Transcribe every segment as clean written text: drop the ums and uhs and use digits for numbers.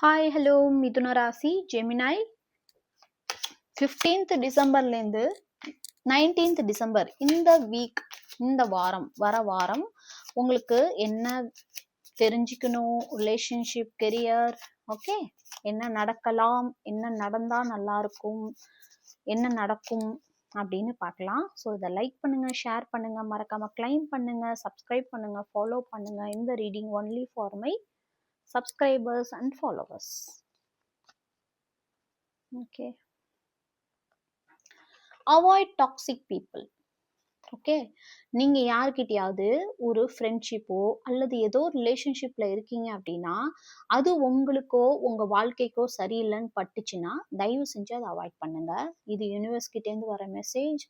Hi hello மிதுன ராசி Gemini 15th டிசம்பர்லேருந்து 19th December இந்த வீக் இந்த வாரம் உங்களுக்கு என்ன தெரிஞ்சுக்கணும், ரிலேஷன்ஷிப், கெரியர், ஓகே, என்ன நடக்கலாம், என்ன நடந்தா நல்லா இருக்கும், என்ன நடக்கும் அப்படின்னு பார்க்கலாம். ஸோ இதை லைக் பண்ணுங்க, ஷேர் பண்ணுங்க, மறக்காம கிளைம் பண்ணுங்க, சப்ஸ்கிரைப் பண்ணுங்க, ஃபாலோ பண்ணுங்க. இந்த reading only for my subscribers and followers. Okay, avoid toxic people. Okay, நீங்க யார்கிட்டயாவது ஒரு ஃப்ரெண்ட்ஷிப்போ அல்லது ஏதோ ரிலேஷன்ஷிப்ல இருக்கீங்க அப்படின்னா அது உங்களுக்கோ உங்க வாழ்க்கைக்கோ சரியில்லைன்னு பட்டுச்சுன்னா தயவு செஞ்சு அதை அவாய்ட் பண்ணுங்க. இது யூனிவர்ஸ் கிட்டேருந்து வர message.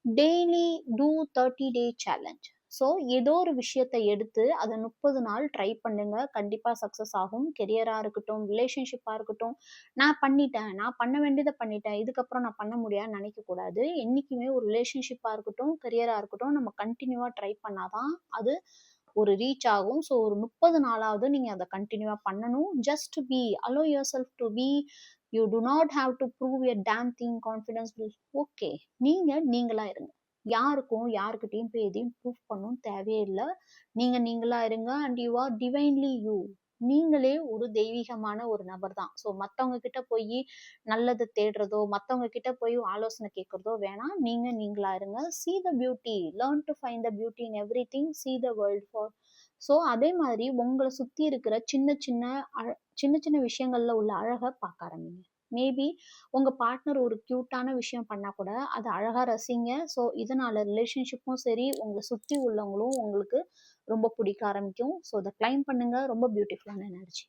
Daily do 30-day challenge. So ஏதோ ஒரு விஷயத்தை எடுத்து அதை 30 நாள் ட்ரை பண்ணுங்க, கண்டிப்பாக சக்ஸஸ் ஆகும். கெரியராக இருக்கட்டும், ரிலேஷன்ஷிப்பாக இருக்கட்டும். நான் பண்ணிட்டேன், நான் பண்ண வேண்டியதை பண்ணிட்டேன், இதுக்கப்புறம் நான் பண்ண முடியாதுன்னு நினைக்கக்கூடாது. என்றைக்குமே ஒரு ரிலேஷன்ஷிப்பாக இருக்கட்டும், கெரியராக இருக்கட்டும், நம்ம கண்டினியூவாக ட்ரை பண்ணாதான் அது ஒரு ரீச் ஆகும். ஸோ ஒரு 30 நாளாவது நீங்கள் அதை கண்டினியூவாக பண்ணணும். Just be, allow yourself to be. You do not have to prove a damn thing. Confidence will okay. நீங்களா இருங்க. யாருக்கிட்டையும் போய் எதையும் ப்ரூவ் பண்ணவும் தேவையில்லை. நீங்களா இருங்க. And you are divinely you. நீங்களே ஒரு தெய்வீகமான ஒரு நபர் தான். ஸோ மற்றவங்க கிட்ட போய் நல்லது தேடுறதோ, மற்றவங்க கிட்ட போய் ஆலோசனை கேட்கறதோ வேணாம். நீங்களா இருங்க. see the beauty, learn to find the beauty in everything, see the world for. So அதே மாதிரி உங்களை சுற்றி இருக்கிற சின்ன சின்ன விஷயங்கள்ல உள்ள அழகை பார்க்க ஆரம்பிங்க. மேபி உங்க பார்ட்னர் ஒரு கியூட்டான விஷயம் பண்ணா கூட அதை அழகா ரசிங்க. ஸோ இதனால ரிலேஷன்ஷிப்பும் சரி, உங்களை சுற்றி உள்ளவங்களும் உங்களுக்கு ரொம்ப பிடிக்க ஆரம்பிக்கும். ஸோ அதை கிளைம் பண்ணுங்க. ரொம்ப பியூட்டிஃபுல்லான எனர்ஜி.